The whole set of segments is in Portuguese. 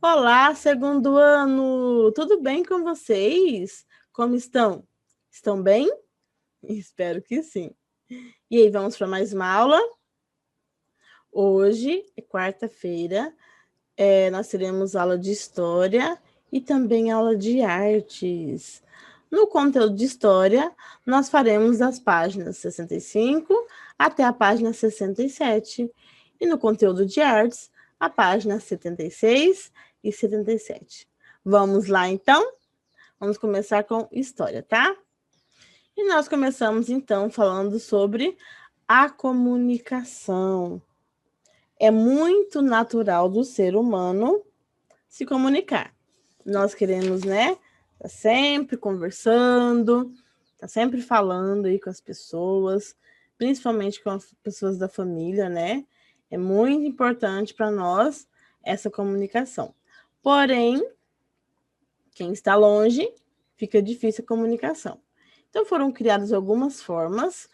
Olá, segundo ano! Tudo bem com vocês? Como estão? Estão bem? Espero que sim. E aí, vamos para mais uma aula? Hoje é quarta-feira, nós teremos aula de história e também aula de artes. No conteúdo de história, nós faremos das páginas 65 até a página 67. E no conteúdo de artes, a página 76 e 77. Vamos lá, então? Vamos começar com história, tá? E nós começamos, então, falando sobre a comunicação. É muito natural do ser humano se comunicar. Nós queremos, né? Tá sempre conversando, tá sempre falando aí com as pessoas, principalmente com as pessoas da família, né? É muito importante para nós essa comunicação. Porém, quem está longe, fica difícil a comunicação. Então, foram criadas algumas formas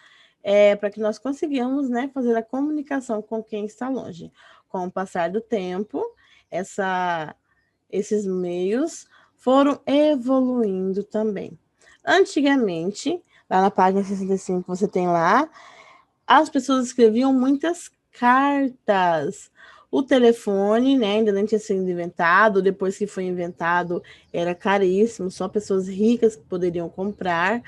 para que nós consigamos, né, fazer a comunicação com quem está longe. Com o passar do tempo, esses meios foram evoluindo também. Antigamente, lá na página 65, você tem lá, as pessoas escreviam muitas cartas. O telefone, né, ainda não tinha sido inventado. Depois que foi inventado, era caríssimo, só pessoas ricas que poderiam comprar.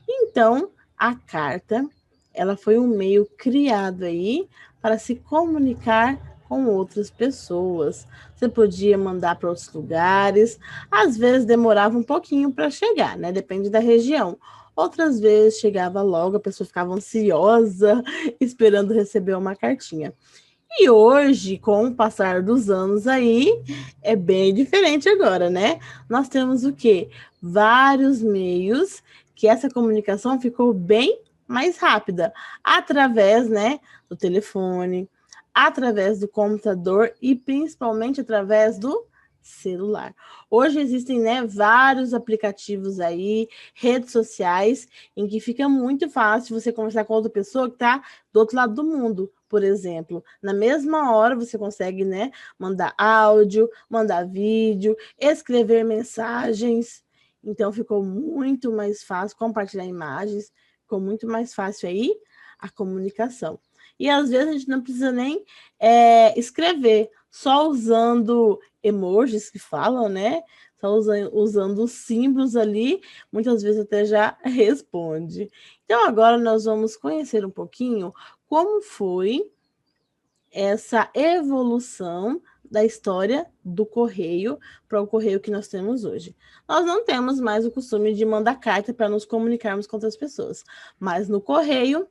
Então, a carta, ela foi um meio criado aí para se comunicar com outras pessoas. Você podia mandar para outros lugares, às vezes demorava um pouquinho para chegar, né? Depende da região. Outras vezes chegava logo, a pessoa ficava ansiosa, esperando receber uma cartinha. E hoje, com o passar dos anos aí, é bem diferente agora, né? Nós temos o quê? Vários meios que essa comunicação ficou bem mais rápida, através, né, do telefone, através do computador e principalmente através do celular. Hoje existem, né, vários aplicativos aí, redes sociais, em que fica muito fácil você conversar com outra pessoa que está do outro lado do mundo, por exemplo. Na mesma hora você consegue, né, mandar áudio, mandar vídeo, escrever mensagens. Então ficou muito mais fácil compartilhar imagens, ficou muito mais fácil aí a comunicação. E às vezes a gente não precisa nem escrever, só usando emojis que falam, né? Só usando os símbolos ali, muitas vezes até já responde. Então agora nós vamos conhecer um pouquinho como foi essa evolução da história do correio para o correio que nós temos hoje. Nós não temos mais o costume de mandar carta para nos comunicarmos com outras pessoas, mas no correio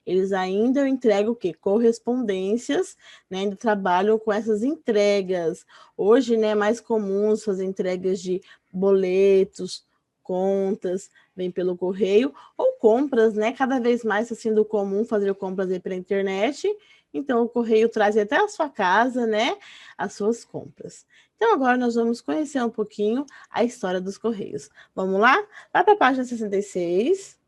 eles ainda entregam o quê? Correspondências, né? Ainda trabalham com essas entregas. Hoje, né, é mais comum fazer entregas de boletos, contas, vem pelo correio, ou compras, né? Cada vez mais está sendo comum fazer compras aí pela internet. Então, o correio traz até a sua casa, né? As suas compras. Então, agora nós vamos conhecer um pouquinho a história dos correios. Vamos lá? Vai para a página 66.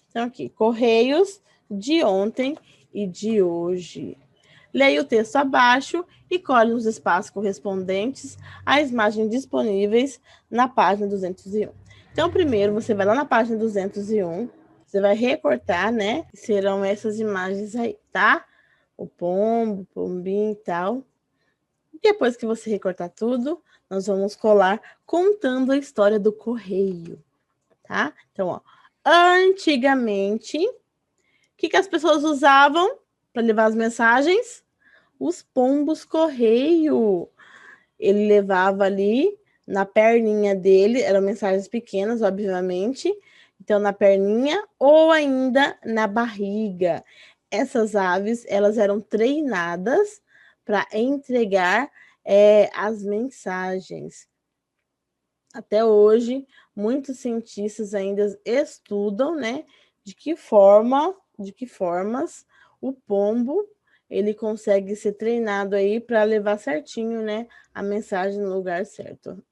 Então, aqui, Correios de ontem e de hoje. Leia o texto abaixo e colhe os espaços correspondentes às imagens disponíveis na página 201. Então, primeiro, você vai lá na página 201, você vai recortar, né? Serão essas imagens aí, tá? O pombo, o pombinho e tal. Depois que você recortar tudo, nós vamos colar contando a história do correio, tá? Então, ó, antigamente, o que as pessoas usavam para levar as mensagens? Os pombos correio. Ele levava ali na perninha dele, eram mensagens pequenas, obviamente, então na perninha ou ainda na barriga. Essas aves, elas eram treinadas para entregar as mensagens. Até hoje, muitos cientistas ainda estudam, né, de que formas o pombo ele consegue ser treinado aí para levar certinho, né, a mensagem no lugar certo.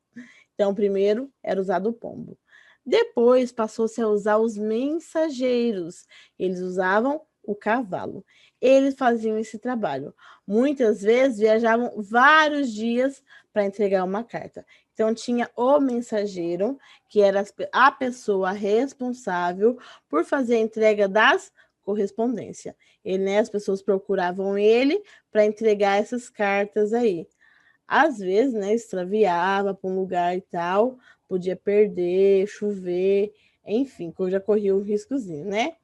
Então, primeiro era usado o pombo. Depois passou-se a usar os mensageiros. Eles usavam o cavalo. eles faziam esse trabalho. Muitas vezes viajavam vários dias para entregar uma carta. Então, tinha o mensageiro, que era a pessoa responsável por fazer a entrega das correspondências. Ele, né, as pessoas procuravam ele para entregar essas cartas aí. Às vezes, né, extraviava para um lugar e tal, podia perder, chover, enfim, já corria um riscozinho, né?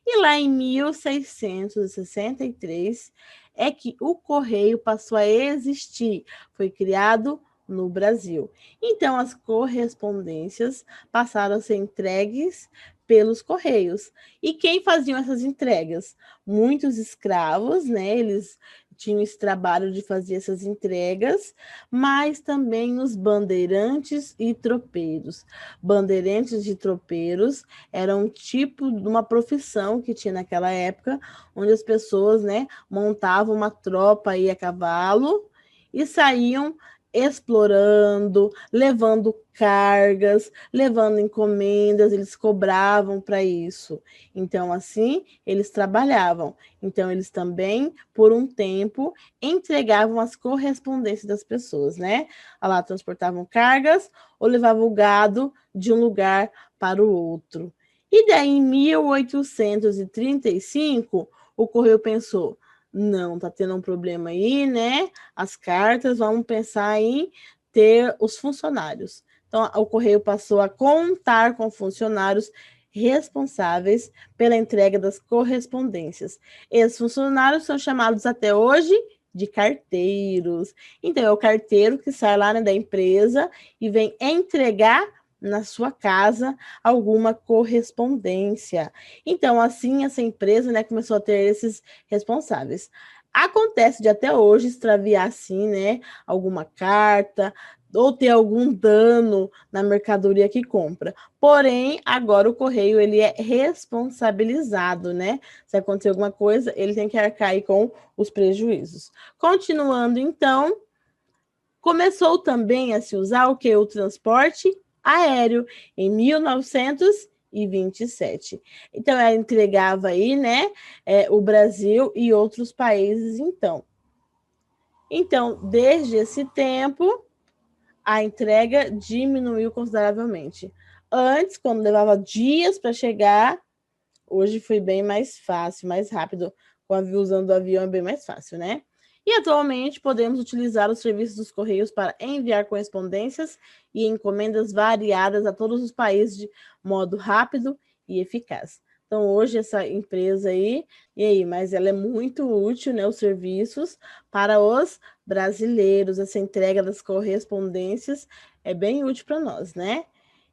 E lá em 1663 é que o correio passou a existir, foi criado no Brasil. Então, as correspondências passaram a ser entregues pelos correios. E quem faziam essas entregas? Muitos escravos, né? Eles tinham esse trabalho de fazer essas entregas, mas também os bandeirantes e tropeiros. Bandeirantes e tropeiros era um tipo de uma profissão que tinha naquela época, onde as pessoas, né, montavam uma tropa aí a cavalo e saíam explorando, levando cargas, levando encomendas, eles cobravam para isso. Então, assim, eles trabalhavam. Então, eles também, por um tempo, entregavam as correspondências das pessoas, né? Lá transportavam cargas ou levavam o gado de um lugar para o outro. E daí, em 1835, o Correio pensou: não, tá tendo um problema aí, né? As cartas, vamos pensar em ter os funcionários. Então, o Correio passou a contar com funcionários responsáveis pela entrega das correspondências. Esses funcionários são chamados até hoje de carteiros. Então, é o carteiro que sai lá, né, da empresa e vem entregar na sua casa alguma correspondência. Então, assim, essa empresa, né, começou a ter esses responsáveis. Acontece de até hoje extraviar, assim, né, alguma carta ou ter algum dano na mercadoria que compra. Porém, agora o correio ele é responsabilizado, né? Se acontecer alguma coisa, ele tem que arcar aí com os prejuízos. Continuando, então, começou também a se usar o que? O transporte aéreo, em 1927. Então, ela entregava aí, né, o Brasil e outros países, então. Então, desde esse tempo, a entrega diminuiu consideravelmente. Antes, quando levava dias para chegar, hoje foi bem mais fácil, mais rápido. Com a usando o avião é bem mais fácil, né? E atualmente podemos utilizar os serviços dos Correios para enviar correspondências e encomendas variadas a todos os países de modo rápido e eficaz. Então, hoje, essa empresa aí, e aí, mas ela é muito útil, né? Os serviços para os brasileiros, essa entrega das correspondências é bem útil para nós, né?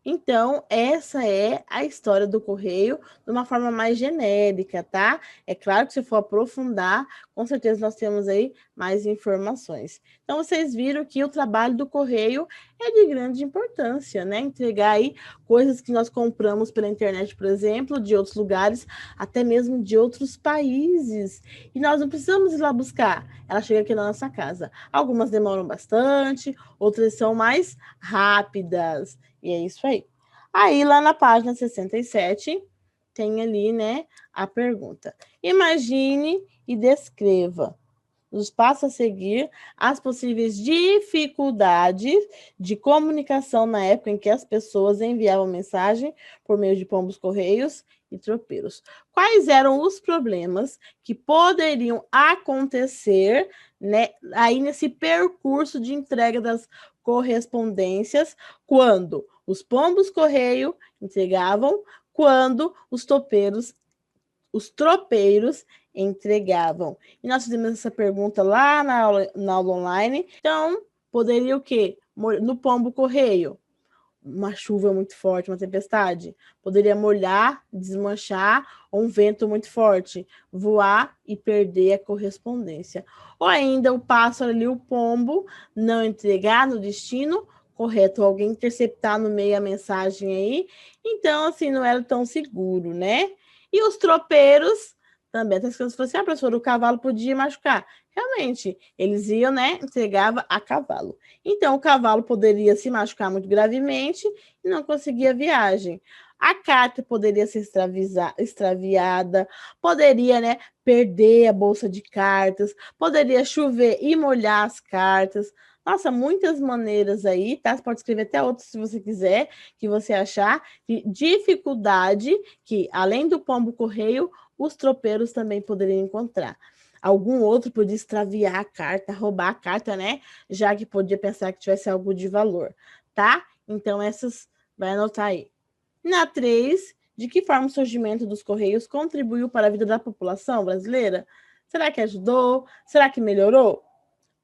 Então, essa é a história do correio de uma forma mais genérica, tá? É claro que se for aprofundar, com certeza nós temos aí mais informações. Então, vocês viram que o trabalho do correio é de grande importância, né? Entregar aí coisas que nós compramos pela internet, por exemplo, de outros lugares, até mesmo de outros países. E nós não precisamos ir lá buscar, ela chega aqui na nossa casa. Algumas demoram bastante, outras são mais rápidas. E é isso aí. Aí, lá na página 67, tem ali, né, a pergunta. Imagine e descreva, nos passos a seguir, as possíveis dificuldades de comunicação na época em que as pessoas enviavam mensagem por meio de pombos correios e tropeiros. Quais eram os problemas que poderiam acontecer, né, aí nesse percurso de entrega das correspondências, quando os pombos correio entregavam, quando os tropeiros entregavam. E nós fizemos essa pergunta lá na aula online. Então, poderia o quê? No pombo correio, uma chuva muito forte, uma tempestade, poderia molhar, desmanchar, ou um vento muito forte, voar e perder a correspondência. Ou ainda o pássaro ali, o pombo, não entregar no destino correto, alguém interceptar no meio a mensagem aí. Então, assim, não era tão seguro, né? E os tropeiros também, até as crianças falaram assim, professor, o cavalo podia machucar. Realmente, eles iam, né, entregava a cavalo. Então, o cavalo poderia se machucar muito gravemente e não conseguia viagem. A carta poderia ser extraviada, poderia, né, perder a bolsa de cartas, poderia chover e molhar as cartas. Nossa, muitas maneiras aí, tá? Você pode escrever até outros se você quiser, que você achar, de dificuldade que, além do pombo correio, os tropeiros também poderiam encontrar. Algum outro podia extraviar a carta, roubar a carta, né? Já que podia pensar que tivesse algo de valor, tá? Então, essas, vai anotar aí. Na 3, de que forma o surgimento dos Correios contribuiu para a vida da população brasileira? Será que ajudou? Será que melhorou?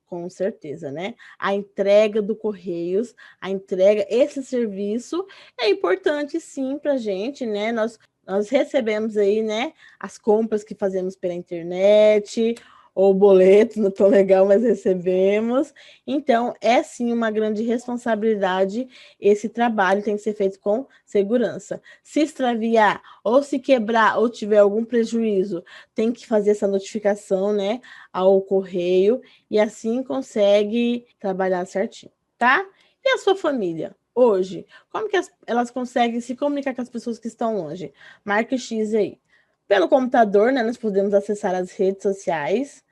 Com certeza, né? A entrega do Correios, a entrega, esse serviço é importante sim para a gente, né? Nós recebemos aí, né, as compras que fazemos pela internet, ou boleto, não tão legal, mas recebemos. Então, é sim uma grande responsabilidade. Esse trabalho tem que ser feito com segurança. Se extraviar, ou se quebrar, ou tiver algum prejuízo, tem que fazer essa notificação, né, ao correio, e assim consegue trabalhar certinho, tá? E a sua família? Hoje, como que elas conseguem se comunicar com as pessoas que estão longe? Marca X aí. Pelo computador, né, nós podemos acessar as redes sociais,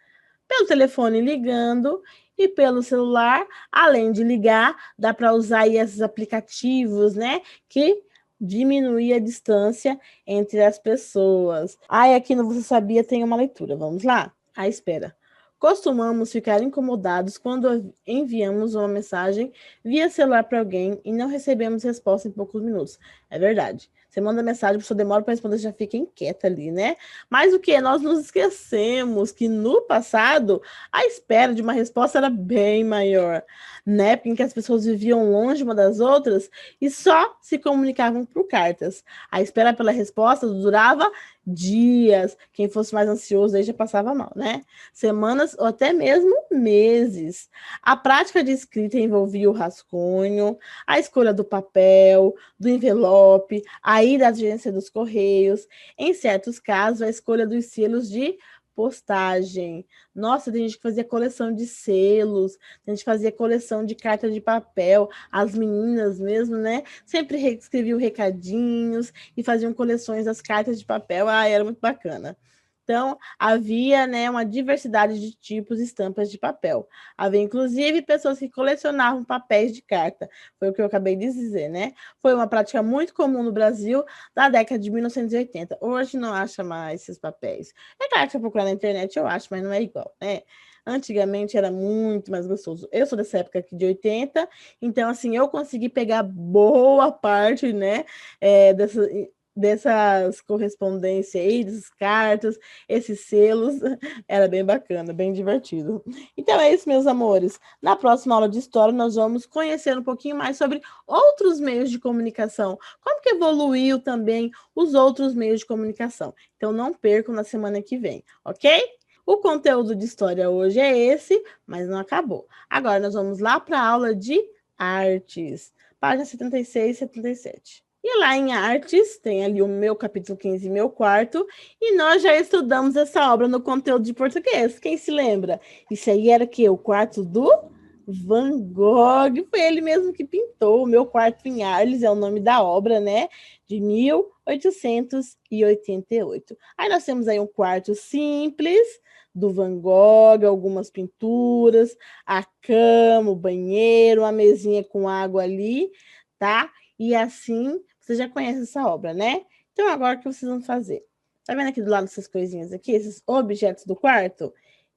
pelo telefone ligando e pelo celular, além de ligar, dá para usar aí esses aplicativos, né, que diminuir a distância entre as pessoas. Ai, aqui no Você Sabia tem uma leitura, vamos lá? À espera. Costumamos ficar incomodados quando enviamos uma mensagem via celular para alguém e não recebemos resposta em poucos minutos. É verdade. Você manda mensagem, a pessoa demora para responder, já fica inquieta ali, né? Mas o que? Nós nos esquecemos que no passado a espera de uma resposta era bem maior, né? Porque as pessoas viviam longe uma das outras e só se comunicavam por cartas. A espera pela resposta durava dias. Quem fosse mais ansioso aí já passava mal, né? Semanas ou até mesmo meses. A prática de escrita envolvia o rascunho, a escolha do papel, do envelope, a ida à agência dos correios, em certos casos, a escolha dos selos de postagem. Nossa, tem gente que fazia coleção de selos, tem gente que fazia coleção de carta de papel, as meninas mesmo, né? Sempre escreviam recadinhos e faziam coleções das cartas de papel. Ah, era muito bacana. Então, havia, né, uma diversidade de tipos e estampas de papel. Havia, inclusive, pessoas que colecionavam papéis de carta. Foi o que eu acabei de dizer, né? Foi uma prática muito comum no Brasil da década de 1980. Hoje não acha mais esses papéis. É claro que se eu procurar na internet eu acho, mas não é igual, né? Antigamente era muito mais gostoso. Eu sou dessa época aqui de 80, então, assim, eu consegui pegar boa parte, né, dessas correspondências aí, dessas cartas, esses selos, era bem bacana, bem divertido. Então é isso, meus amores. Na próxima aula de história, nós vamos conhecer um pouquinho mais sobre outros meios de comunicação, como que evoluiu também os outros meios de comunicação. Então não percam na semana que vem, ok? O conteúdo de história hoje é esse, mas não acabou. Agora nós vamos lá para a aula de artes, página 76 e 77. E lá em artes, tem ali o meu capítulo 15 e meu quarto, e nós já estudamos essa obra no conteúdo de português. Quem se lembra? Isso aí era que o quarto do Van Gogh, foi ele mesmo que pintou. O Meu Quarto em Arles é o nome da obra, né? De 1888. Aí nós temos aí um quarto simples do Van Gogh, algumas pinturas, a cama, o banheiro, uma mesinha com água ali, tá? E assim, você já conhece essa obra, né? Então agora o que vocês vão fazer? Tá vendo aqui do lado essas coisinhas aqui, esses objetos do quarto?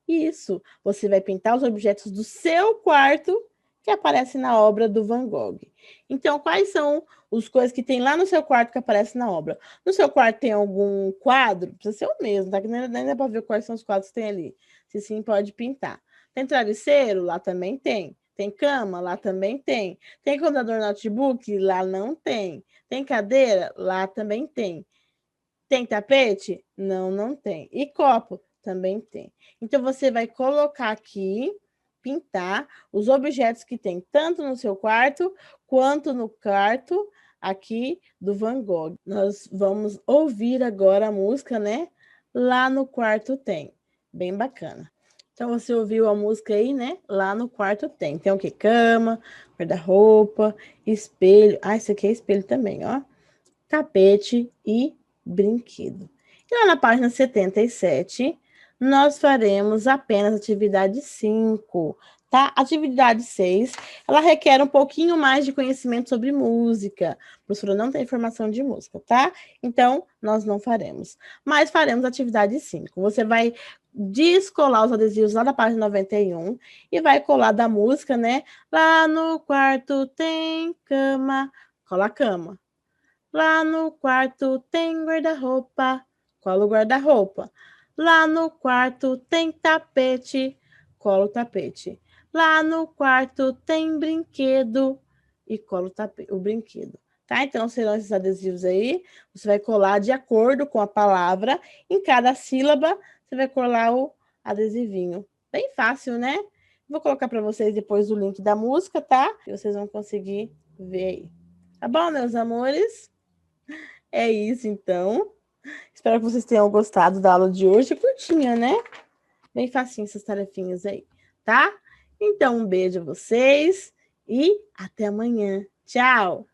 Isso, você vai pintar os objetos do seu quarto que aparecem na obra do Van Gogh. Então, quais são as coisas que tem lá no seu quarto que aparecem na obra? No seu quarto tem algum quadro? Precisa ser o mesmo, tá? Que nem dá para ver quais são os quadros que tem ali. Se sim, pode pintar. Tem travesseiro? Lá também tem. Tem cama? Lá também tem. Tem computador notebook? Lá não tem. Tem cadeira? Lá também tem. Tem tapete? Não, não tem. E copo? Também tem. Então, você vai colocar aqui, pintar os objetos que tem tanto no seu quarto, quanto no quarto aqui do Van Gogh. Nós vamos ouvir agora a música, né? Lá no quarto tem. Bem bacana. Então, você ouviu a música aí, né? Lá no quarto tem. Tem o quê? Cama, guarda-roupa, espelho. Ah, isso aqui é espelho também, ó. tapete e brinquedo. E lá na página 77, nós faremos apenas atividade 5, tá? Atividade 6, ela requer um pouquinho mais de conhecimento sobre música. A professora não tem informação de música, tá? Então, nós não faremos. Mas faremos atividade 5. Você vai descolar os adesivos lá da página 91 e vai colar da música, né? Lá no quarto tem cama, cola a cama. Lá no quarto tem guarda-roupa, cola o guarda-roupa. Lá no quarto tem tapete, cola o tapete. Lá no quarto tem brinquedo e cola o brinquedo. Tá? Então, serão esses adesivos aí. Você vai colar de acordo com a palavra. Em cada sílaba, você vai colar o adesivinho. Bem fácil, né? Vou colocar para vocês depois o link da música, tá? E vocês vão conseguir ver aí. Tá bom, meus amores? É isso, então. Espero que vocês tenham gostado da aula de hoje. Curtinha, né? Bem facinho essas tarefinhas aí, tá? Então, um beijo a vocês e até amanhã. Tchau!